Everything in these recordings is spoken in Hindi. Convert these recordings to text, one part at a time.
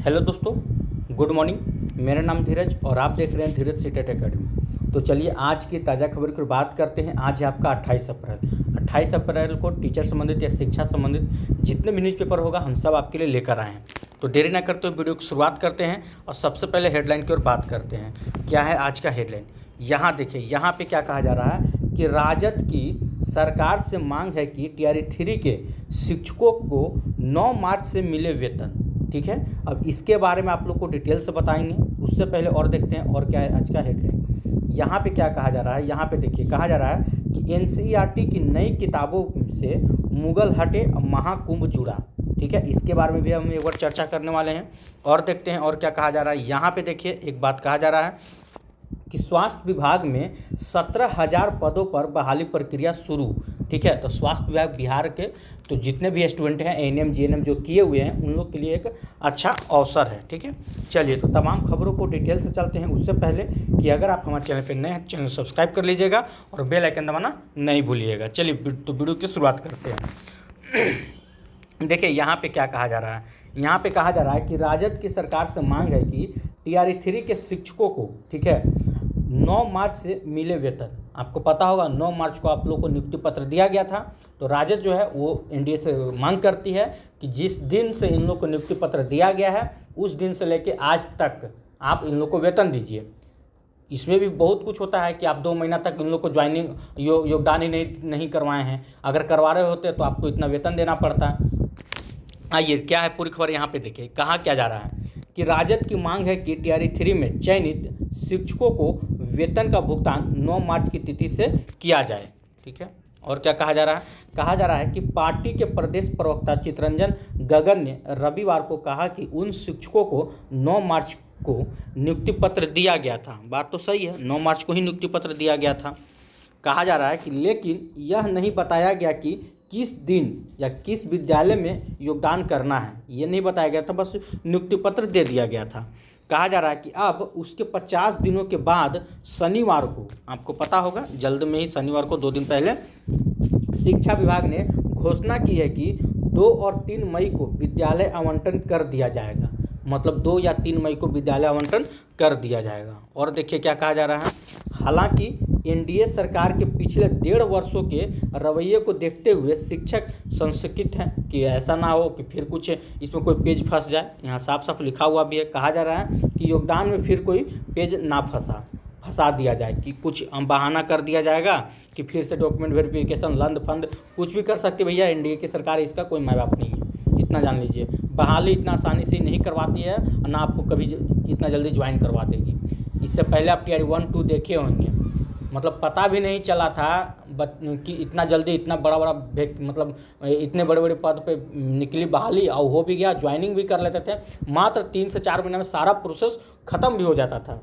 हेलो दोस्तों, गुड मॉर्निंग। मेरा नाम धीरज और आप देख रहे हैं धीरज सीटेट एकेडमी। तो चलिए आज की ताज़ा खबर की बात करते हैं। आज है आपका 28 अप्रैल। 28 अप्रैल को टीचर संबंधित या शिक्षा संबंधित जितने भी न्यूज़पेपर होगा हम सब आपके लिए लेकर आए हैं। तो देरी ना करते हुए वीडियो की शुरुआत करते हैं और सबसे पहले हेडलाइन की ओर बात करते हैं। क्या है आज का हेडलाइन? यहाँ देखिए, यहाँ पे क्या कहा जा रहा है कि राजद की सरकार से मांग है कि टीआरई 3 के शिक्षकों को 9 मार्च से मिले वेतन। ठीक है, अब इसके बारे में आप लोग को डिटेल से बताएंगे। उससे पहले और देखते हैं और क्या है आज का हेडलाइन। यहाँ पे क्या कहा जा रहा है, यहाँ पे देखिए कहा जा रहा है कि एनसीईआरटी की नई किताबों से मुगल हटे महाकुंभ जुड़ा। ठीक है, इसके बारे में भी हम एक बार चर्चा करने वाले हैं और देखते हैं और क्या कहा जा रहा है। यहाँ पे देखिए एक बात कहा जा रहा है कि स्वास्थ्य विभाग में 17,000 पदों पर बहाली प्रक्रिया शुरू। ठीक है, तो स्वास्थ्य विभाग बिहार के तो जितने भी स्टूडेंट हैं एएनएम जीएनएम जो किए हुए हैं उन लोग के लिए एक अच्छा अवसर है। ठीक है, चलिए तो तमाम खबरों को डिटेल से चलते हैं। उससे पहले कि अगर आप हमारे चैनल पर नए हैं, चैनल सब्सक्राइब कर लीजिएगा और बेल आइकन दबाना नहीं भूलिएगा। चलिए तो वीडियो की शुरुआत करते हैं। देखिए यहाँ पे क्या कहा जा रहा है, यहाँ पे कहा जा रहा है कि राजद की सरकार से मांग है कि टीआरई 3 के शिक्षकों को, ठीक है, 9 मार्च से मिले वेतन। आपको पता होगा 9 मार्च को आप लोग को नियुक्ति पत्र दिया गया था। तो राजद जो है वो एनडीए से मांग करती है कि जिस दिन से इन लोग को नियुक्ति पत्र दिया गया है उस दिन से लेके आज तक आप इन लोग को वेतन दीजिए। इसमें भी बहुत कुछ होता है कि आप 2 महीना तक इन लोग को ज्वाइनिंग योगदान ही नहीं करवाए हैं। अगर करवा रहे होते तो आपको इतना वेतन देना पड़ता। आइए क्या है पूरी खबर यहाँ पे देखिए। कहा क्या जा रहा है कि राजद की मांग है कि टीआरई 3 में चयनित शिक्षकों को वेतन का भुगतान 9 मार्च की तिथि से किया जाए। ठीक है, और क्या कहा जा रहा है, कहा जा रहा है कि पार्टी के प्रदेश प्रवक्ता चितरंजन गगन ने रविवार को कहा कि उन शिक्षकों को 9 मार्च को नियुक्ति पत्र दिया गया था। बात तो सही है, 9 मार्च को ही नियुक्ति पत्र दिया गया था। कहा जा रहा है कि लेकिन यह नहीं बताया गया कि किस दिन या किस विद्यालय में योगदान करना है, ये नहीं बताया गया था, बस नियुक्ति पत्र दे दिया गया था। कहा जा रहा है कि अब उसके 50 दिनों के बाद शनिवार को, आपको पता होगा जल्द में ही शनिवार को 2 दिन पहले शिक्षा विभाग ने घोषणा की है कि 2 और 3 मई को विद्यालय आवंटन कर दिया जाएगा। मतलब 2 या 3 मई को विद्यालय आवंटन कर दिया जाएगा। और देखिए क्या कहा जा रहा है, हालांकि एनडीए सरकार के पिछले 1.5 वर्षों के रवैये को देखते हुए शिक्षक संशयित हैं कि ऐसा ना हो कि फिर कुछ इसमें कोई पेज फंस जाए। यहाँ साफ साफ लिखा हुआ भी है, कहा जा रहा है कि योगदान में फिर कोई पेज ना फंसा दिया जाए, कि कुछ बहाना कर दिया जाएगा कि फिर से डॉक्यूमेंट वेरिफिकेशन लंद फंद कुछ भी कर सकते। भैया एनडीए की सरकार इसका कोई माँ बाप नहीं है, इतना जान लीजिए। बहाली इतना आसानी से नहीं करवाती है, ना आपको कभी इतना जल्दी ज्वाइन करवा देगी। इससे पहले आप टीआरई 1-2 देखे होंगे, मतलब पता भी नहीं चला था कि इतना जल्दी इतना बड़ा मतलब इतने बड़े बड़े पद पे निकली बहाली और हो भी गया, ज्वाइनिंग भी कर लेते थे। मात्र 3 से 4 महीने में सारा प्रोसेस ख़त्म भी हो जाता था।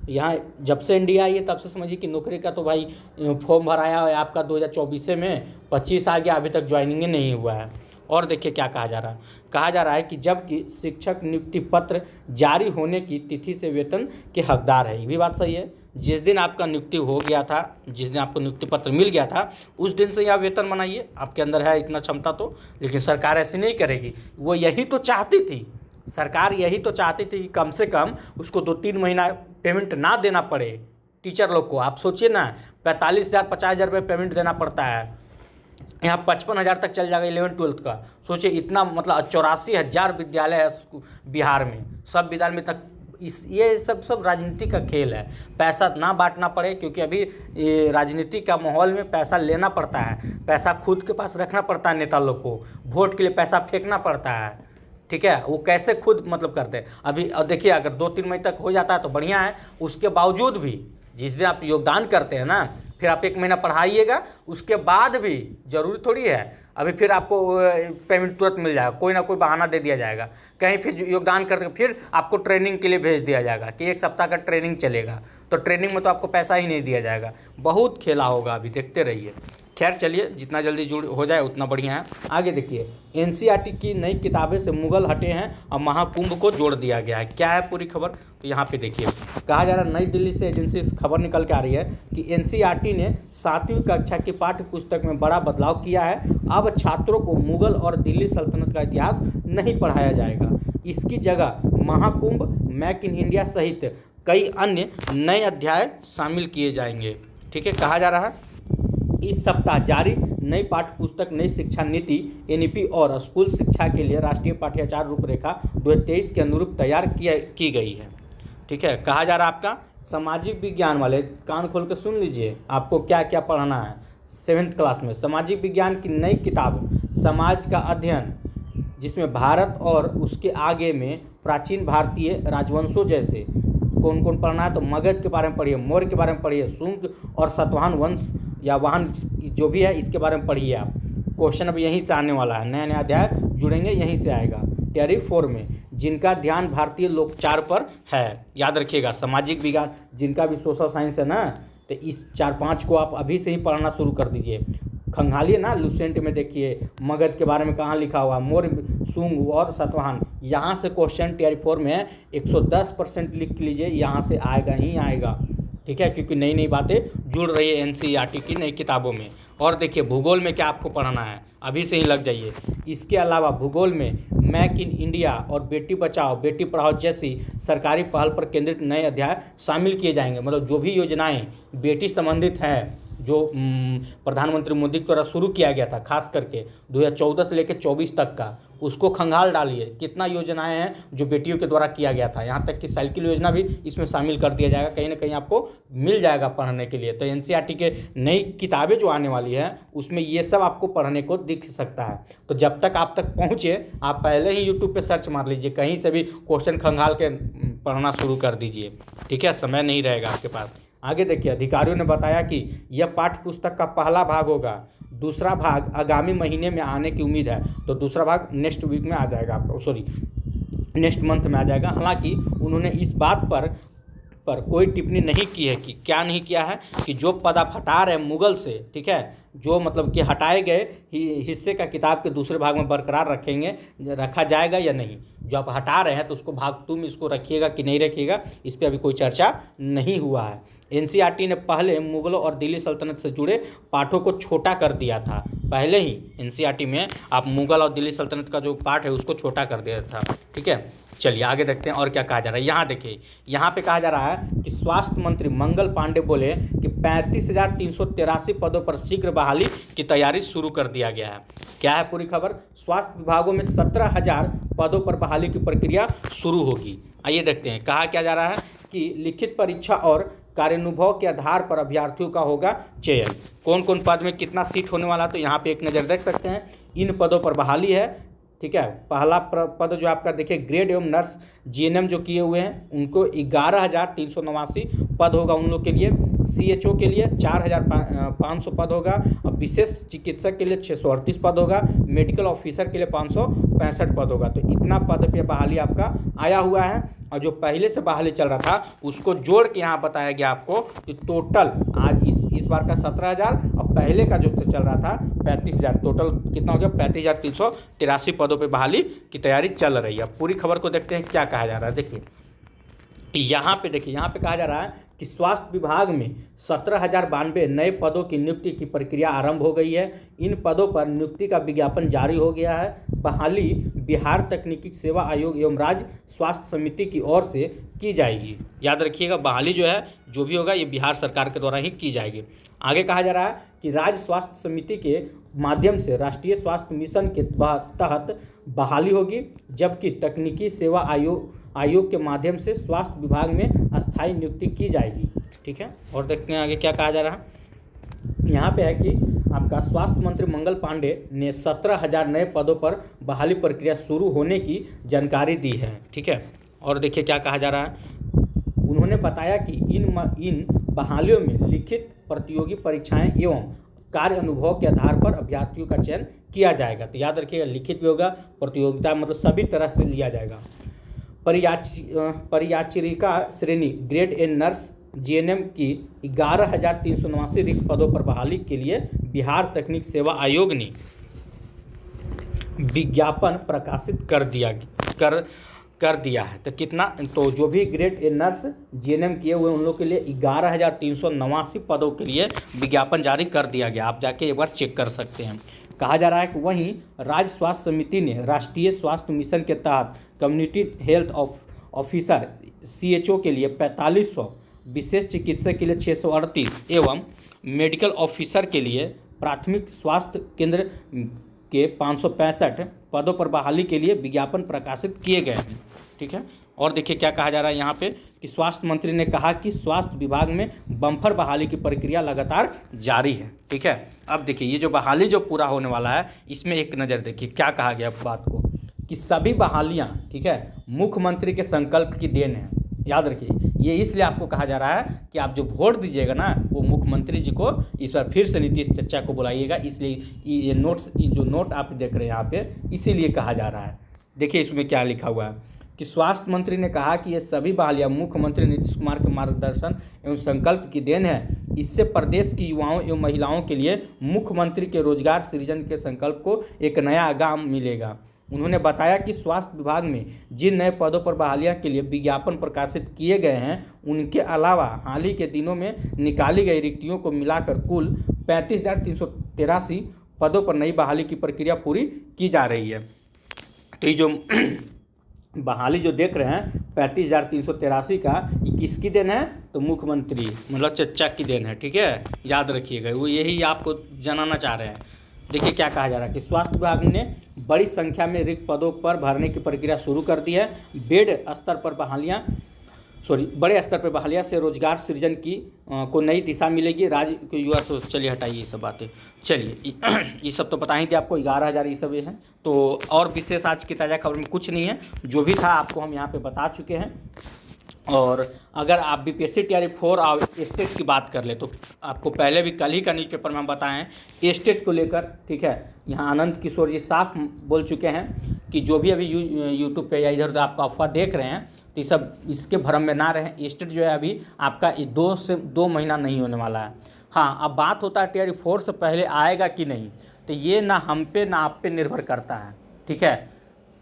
यहाँ जब से इंडिया आई है तब से समझिए कि नौकरी का तो भाई फॉर्म भराया है आपका 2024 में, 25 आ गया, अभी तक ज्वाइनिंग नहीं हुआ है। और देखिए क्या कहा जा रहा है, कहा जा रहा है कि जबकि शिक्षक नियुक्ति पत्र जारी होने की तिथि से वेतन के हकदार है। ये भी बात सही है, जिस दिन आपका नियुक्ति हो गया था, जिस दिन आपको नियुक्ति पत्र मिल गया था उस दिन से आप वेतन बनाइए। आपके अंदर है इतना क्षमता तो। लेकिन सरकार ऐसे नहीं करेगी, वो यही तो चाहती थी, सरकार यही तो चाहती थी कि कम से कम उसको 2-3 महीना पेमेंट ना देना पड़े टीचर लोग को। आप सोचिए ना, 45,000 50,000 रुपये पेमेंट देना पड़ता है, यहाँ 55,000 तक चल जाएगा 11वीं-12वीं का। सोचिए इतना, मतलब 84,000 विद्यालय है बिहार में, सब विद्यालय में तक ये सब राजनीति का खेल है। पैसा ना बांटना पड़े, क्योंकि अभी राजनीति का माहौल में पैसा लेना पड़ता है, पैसा खुद के पास रखना पड़ता है। नेता लोग को वोट के लिए पैसा फेंकना पड़ता है। ठीक है, वो कैसे खुद मतलब करते हैं अभी। और देखिए अगर 2-3 मई तक हो जाता है तो बढ़िया है। उसके बावजूद भी जिस दिन आप योगदान करते हैं ना, फिर आप 1 महीना पढ़ाइएगा, उसके बाद भी जरूरी थोड़ी है अभी फिर आपको पेमेंट तुरंत मिल जाएगा। कोई ना कोई बहाना दे दिया जाएगा, कहीं फिर योगदान करके फिर आपको ट्रेनिंग के लिए भेज दिया जाएगा कि 1 सप्ताह का ट्रेनिंग चलेगा। तो ट्रेनिंग में तो आपको पैसा ही नहीं दिया जाएगा। बहुत खेला होगा, अभी देखते रहिए। खैर चलिए, जितना जल्दी जुड़ हो जाए उतना बढ़िया है। आगे देखिए, एनसीईआरटी की नई किताबें से मुगल हटे हैं और महाकुंभ को जोड़ दिया गया है। क्या है पूरी खबर, तो यहाँ पे देखिए कहा जा रहा है, नई दिल्ली से एजेंसी से खबर निकल के आ रही है कि एनसीईआरटी ने 7वीं कक्षा की पाठ्य पुस्तक में बड़ा बदलाव किया है। अब छात्रों को मुगल और दिल्ली सल्तनत का इतिहास नहीं पढ़ाया जाएगा, इसकी जगह महाकुंभ, मेक इन इंडिया सहित कई अन्य नए अध्याय शामिल किए जाएंगे। ठीक है, कहा जा रहा है इस सप्ताह जारी नई पाठ्य पुस्तक नई शिक्षा नीति एनईपी और स्कूल शिक्षा के लिए राष्ट्रीय पाठ्याचार रूपरेखा 2023 के अनुरूप तैयार की गई है। ठीक है, कहा जा रहा है आपका सामाजिक विज्ञान वाले कान खोल के सुन लीजिए, आपको क्या क्या पढ़ना है 7th क्लास में। सामाजिक विज्ञान की नई किताब समाज का अध्ययन, जिसमें भारत और उसके आगे में प्राचीन भारतीय राजवंशों जैसे कौन कौन पढ़ना है, तो मगध के बारे में पढ़िए, मौर्य के बारे में पढ़िए, शुंग और सातवाहन वंश या वाहन जो भी है इसके बारे में पढ़िए आप। क्वेश्चन अब यहीं से आने वाला है, नया नया अध्याय जुड़ेंगे यहीं से आएगा। टियर 4 में जिनका ध्यान भारतीय लोकचार पर है, याद रखिएगा सामाजिक विज्ञान जिनका भी सोशल साइंस है ना, तो इस 4-5 को आप अभी से ही पढ़ना शुरू कर दीजिए। खंगालिए ना, लुसेंट में देखिए मगध के बारे में कहाँ लिखा हुआ, मौर्य, शुंग और सातवाहन। यहाँ से क्वेश्चन टियर 4 में 110% लिख लीजिए, यहाँ से आएगा ही आएगा। ठीक है, क्योंकि नई नई बातें जुड़ रही है एनसीईआरटी की नई किताबों में। और देखिए भूगोल में क्या आपको पढ़ना है, अभी से ही लग जाइए। इसके अलावा भूगोल में मेक इन इंडिया और बेटी बचाओ बेटी पढ़ाओ जैसी सरकारी पहल पर केंद्रित नए अध्याय शामिल किए जाएंगे। मतलब जो भी योजनाएं बेटी संबंधित है, जो प्रधानमंत्री मोदी द्वारा शुरू किया गया था, खास करके 2014 से लेकर 24 तक का, उसको खंगाल डालिए कितना योजनाएं हैं जो बेटियों के द्वारा किया गया था। यहाँ तक कि साइकिल योजना भी इसमें शामिल कर दिया जाएगा, कहीं ना कहीं आपको मिल जाएगा पढ़ने के लिए। तो एनसीईआरटी के नई किताबें जो आने वाली है उसमें ये सब आपको पढ़ने को दिख सकता है। तो जब तक आप तक पहुँचे आप पहले ही यूट्यूब पर सर्च मार लीजिए, कहीं से भी क्वेश्चन खंगाल के पढ़ना शुरू कर दीजिए। ठीक है, समय नहीं रहेगा आपके पास। आगे देखिए, अधिकारियों ने बताया कि यह पाठ्य पुस्तक का पहला भाग होगा, दूसरा भाग आगामी महीने में आने की उम्मीद है। तो दूसरा भाग नेक्स्ट वीक में आ जाएगा आपका, सॉरी नेक्स्ट मंथ में आ जाएगा। हालांकि उन्होंने इस बात पर कोई टिप्पणी नहीं की है कि क्या नहीं किया है कि जो पद आप हटा रहे हैं मुगल से, ठीक है, जो मतलब कि हटाए गए हिस्से का किताब के दूसरे भाग में बरकरार रखा जाएगा या नहीं। जो आप हटा रहे हैं तो उसको भाग 2 में इसको रखिएगा कि नहीं रखिएगा, इस पर अभी कोई चर्चा नहीं हुआ है। एनसीईआरटी ने पहले मुगलों और दिल्ली सल्तनत से जुड़े पाठों को छोटा कर दिया था। पहले ही एनसीईआरटी में आप मुगल और दिल्ली सल्तनत का जो पाठ है उसको छोटा कर दिया था। ठीक है, चलिए आगे देखते हैं और क्या कहा जा रहा है। यहाँ देखिए, यहाँ पे कहा जा रहा है कि स्वास्थ्य मंत्री मंगल पांडे बोले कि 35,383 पदों पर शीघ्र बहाली की तैयारी शुरू कर दिया गया है। क्या है पूरी खबर, स्वास्थ्य विभागों में 17,000 पदों पर बहाली की प्रक्रिया शुरू होगी। आइए देखते हैं, कहा क्या जा रहा है कि लिखित परीक्षा और कार्यानुभव के आधार पर अभ्यर्थियों का होगा चयन। कौन कौन पद में कितना सीट होने वाला, तो यहाँ पे एक नज़र देख सकते हैं। इन पदों पर बहाली है। ठीक है, पहला पद जो आपका देखिए ग्रेड एवं नर्स जीएनएम जो किए हुए हैं उनको 11,389 पद होगा उन लोग के लिए। सीएचओ के लिए 4,500 पद होगा और विशेष चिकित्सक के लिए 638 पद होगा। मेडिकल ऑफिसर के लिए 565 पद होगा। तो इतना पद पे बहाली आपका आया हुआ है। और जो पहले से बहाली चल रहा था उसको जोड़ के यहाँ बताया गया आपको कि टोटल आज इस बार का 17,000 और पहले का जो चल रहा था 35,000, टोटल कितना हो गया 35,383 पदों पे बहाली की तैयारी चल रही है। पूरी खबर को देखते हैं क्या कहा जा रहा है। देखिए यहाँ पे कहा जा रहा है कि स्वास्थ्य विभाग में 17,092 नए पदों की नियुक्ति की प्रक्रिया आरंभ हो गई है। इन पदों पर नियुक्ति का विज्ञापन जारी हो गया है। बहाली बिहार तकनीकी सेवा आयोग एवं राज्य स्वास्थ्य समिति की ओर से की जाएगी। याद रखिएगा, बहाली जो है जो भी होगा ये बिहार सरकार के द्वारा ही की जाएगी। आगे कहा जा रहा है कि राज्य स्वास्थ्य समिति के माध्यम से राष्ट्रीय स्वास्थ्य मिशन के तहत बहाली होगी, जबकि तकनीकी सेवा आयोग के माध्यम से स्वास्थ्य विभाग में अस्थायी नियुक्ति की जाएगी। ठीक है, और देखते हैं आगे क्या कहा जा रहा है। यहाँ पे है कि आपका स्वास्थ्य मंत्री मंगल पांडे ने 17,000 नए पदों पर बहाली प्रक्रिया शुरू होने की जानकारी दी है। ठीक है, और देखिए क्या कहा जा रहा है। उन्होंने बताया कि इन बहालियों में लिखित प्रतियोगी परीक्षाएं एवं कार्य अनुभव के आधार पर अभ्यर्थियों का चयन किया जाएगा। तो याद रखिएगा, लिखित भी होगा, प्रतियोगिता मतलब सभी तरह से लिया जाएगा। परियाचिरिका श्रेणी ग्रेड ए नर्स जीएनएम की 11,389 रिक्त पदों पर बहाली के लिए बिहार तकनीक सेवा आयोग ने विज्ञापन प्रकाशित कर दिया है। तो कितना, तो जो भी ग्रेड ए नर्स जीएनएम किए हुए उन लोग के लिए 11,389 पदों के लिए विज्ञापन जारी कर दिया गया। आप जाके एक बार चेक कर सकते हैं। कहा जा रहा है कि वहीं राज्य स्वास्थ्य समिति ने राष्ट्रीय स्वास्थ्य मिशन के तहत कम्युनिटी हेल्थ ऑफिसर CHO के लिए 4500, विशेष चिकित्सक के लिए 638 एवं मेडिकल ऑफिसर के लिए प्राथमिक स्वास्थ्य केंद्र के 565 पदों पर बहाली के लिए विज्ञापन प्रकाशित किए गए हैं। ठीक है, और देखिए क्या कहा जा रहा है यहाँ पे कि स्वास्थ्य मंत्री ने कहा कि स्वास्थ्य विभाग में बम्पर बहाली की प्रक्रिया लगातार जारी है। ठीक है, अब देखिए ये जो बहाली जो पूरा होने वाला है इसमें एक नज़र देखिए क्या कहा गया बात को कि सभी बहालियाँ, ठीक है, मुख्यमंत्री के संकल्प की देन है। याद रखिए, ये इसलिए आपको कहा जा रहा है कि आप जो वोट दीजिएगा ना वो मुख्यमंत्री जी को इस बार फिर से नीतीश चचा को बुलाइएगा, इसलिए ये नोट्स, ये जो नोट आप देख रहे हैं यहाँ पे इसीलिए कहा जा रहा है। देखिए इसमें क्या लिखा हुआ है कि स्वास्थ्य मंत्री ने कहा कि ये सभी बहालियाँ मुख्यमंत्री नीतीश कुमार के मार्गदर्शन एवं संकल्प की देन है। इससे प्रदेश की युवाओं एवं महिलाओं के लिए मुख्यमंत्री के रोजगार सृजन के संकल्प को एक नया आगाम मिलेगा। उन्होंने बताया कि स्वास्थ्य विभाग में जिन नए पदों पर बहालियां के लिए विज्ञापन प्रकाशित किए गए हैं उनके अलावा हाल ही के दिनों में निकाली गई रिक्तियों को मिलाकर कुल 35,383 पदों पर नई बहाली की प्रक्रिया पूरी की जा रही है। तो ये जो बहाली जो देख रहे हैं 35,383 का, ये किसकी देन है? तो मुख्यमंत्री मतलब चचा की देन है। ठीक है, याद रखिएगा, वो यही आपको जनाना चाह रहे हैं। देखिए क्या कहा जा रहा है कि स्वास्थ्य विभाग ने बड़ी संख्या में रिक्त पदों पर भरने की प्रक्रिया शुरू कर दी है। बड़े स्तर पर बहालियाँ से रोजगार सृजन की को नई दिशा मिलेगी। राज्य को युवा सोच, चलिए हटाइए ये सब बातें, चलिए ये सब तो पता ही थी आपको, 11,000 ये सब ये हैं। तो और विशेष आज की ताज़ा खबर में कुछ नहीं है, जो भी था आपको हम यहाँ पे बता चुके हैं। और अगर आप BPSC TRE 4 और स्टेट की बात कर ले तो आपको पहले भी कल ही का न्यूज़पेपर में हम बताएं स्टेट को लेकर। ठीक है, यहाँ आनंद किशोर जी साफ बोल चुके हैं कि जो भी अभी यूट्यूब पे या इधर उधर आपका अफवाह देख रहे हैं तो ये सब इसके भ्रम में ना रहें। स्टेट जो है अभी आपका 2 महीना नहीं होने वाला है। हाँ, अब बात होता है TRE 4 से पहले आएगा कि नहीं, तो ये ना हम पे ना आप पे निर्भर करता है। ठीक है,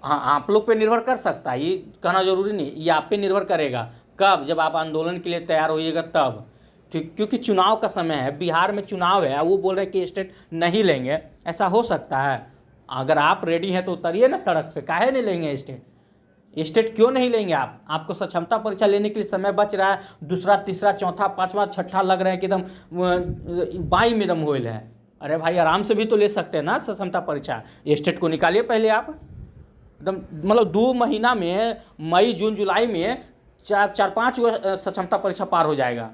हाँ आप लोग पे निर्भर कर सकता है, ये कहना जरूरी नहीं, ये आप पे निर्भर करेगा। कब? जब आप आंदोलन के लिए तैयार होइएगा तब। ठीक, क्योंकि चुनाव का समय है, बिहार में चुनाव है, वो बोल रहे हैं कि स्टेट नहीं लेंगे, ऐसा हो सकता है? अगर आप रेडी हैं तो उतरिए ना सड़क पे, काहे नहीं लेंगे स्टेट क्यों नहीं लेंगे आप? आपको सक्षमता परीक्षा लेने के लिए समय बच रहा है, दूसरा तीसरा चौथा पाँचवा छठा लग रहे हैं कि एकदम बाई में दम होइल है। अरे भाई आराम से भी तो ले सकते हैं ना सक्षमता परीक्षा, स्टेट को निकालिए पहले आप। एकदम मतलब 2 महीना में मई जून जुलाई में 4-5 सक्षमता परीक्षा पार हो जाएगा।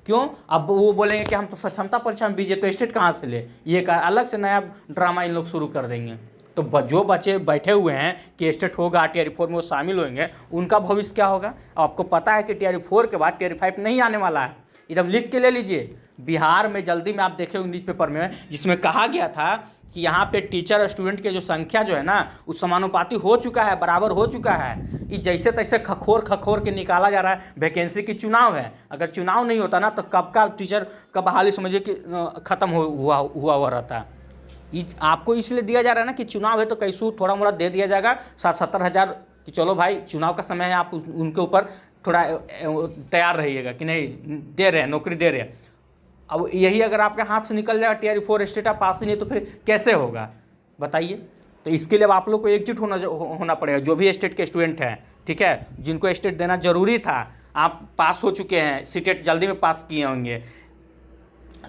क्यों? अब वो बोलेंगे कि हम तो सक्षमता परीक्षा में बीजे, तो स्टेट कहाँ से ले? ये का अलग से नया ड्रामा इन लोग शुरू कर देंगे। तो जो बच्चे बैठे हुए हैं कि स्टेट होगा TRE 4 में वो शामिल होंगे, उनका भविष्य क्या होगा? आपको पता है कि TRE 4 के बाद TRE 5 नहीं आने वाला है, एकदम लिख के ले लीजिए। बिहार में जल्दी में आप देखेंगे न्यूज़पेपर में, जिसमें कहा गया था कि यहाँ पे टीचर और स्टूडेंट के जो संख्या जो है ना उस समानुपाती हो चुका है, बराबर हो चुका है। ये जैसे तैसे खखोर के निकाला जा रहा है। वैकेंसी की चुनाव है, अगर चुनाव नहीं होता ना तो कब का टीचर का बहाली समझिए कि ख़त्म हुआ रहता। ये आपको इसलिए दिया जा रहा है ना कि चुनाव है तो कैसू थोड़ा मोड़ा दे दिया जाएगा 60-70 हज़ार कि चलो भाई चुनाव का समय है, आप उनके ऊपर थोड़ा तैयार रहिएगा कि नहीं दे रहे हैं, नौकरी दे रहे हैं। अब यही अगर आपके हाथ से निकल जाएगा TRE 4 स्टेट आप पास ही नहीं तो फिर कैसे होगा बताइए? तो इसके लिए अब आप लोग को एकजुट होना पड़ेगा, जो भी स्टेट के स्टूडेंट हैं। ठीक है, जिनको स्टेट देना जरूरी था, आप पास हो चुके हैं, सीटेट जल्दी में पास किए होंगे,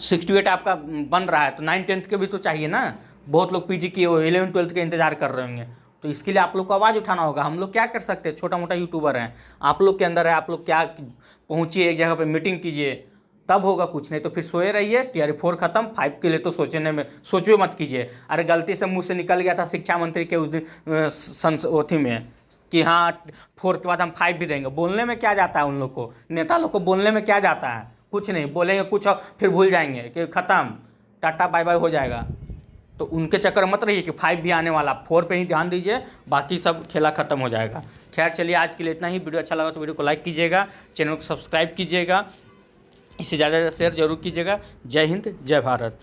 68 आपका बन रहा है, तो 9-10 के भी तो चाहिए ना। बहुत लोग PG किए हुए 11-12 के इंतजार कर रहे होंगे, तो इसके लिए आप लोग को आवाज़ उठाना होगा। हम लोग क्या कर सकते हैं, छोटा मोटा यूट्यूबर हैं, आप लोग के अंदर है, आप लोग क्या पहुँचिए एक जगह पर मीटिंग कीजिए, तब होगा कुछ। नहीं तो फिर सोए रहिए। TRE 4 खत्म, 5 के लिए तो सोचवे मत कीजिए। अरे गलती से मुंह से निकल गया था शिक्षा मंत्री के उस दिन में कि हाँ 4 के बाद हम 5 भी देंगे। बोलने में क्या जाता है उन लोग को, नेता लोग को बोलने में क्या जाता है? कुछ नहीं बोलेंगे, कुछ और फिर भूल जाएंगे कि ख़त्म, टाटा बाय बाय हो जाएगा। तो उनके चक्कर मत रहिए कि 5 भी आने वाला, 4 पे ही ध्यान दीजिए, बाकी सब खेला ख़त्म हो जाएगा। खैर चलिए, आज के लिए इतना ही। वीडियो अच्छा लगा तो वीडियो को लाइक कीजिएगा, चैनल को सब्सक्राइब कीजिएगा, इससे ज़्यादा शेयर जरूर कीजिएगा। जय हिंद, जय भारत।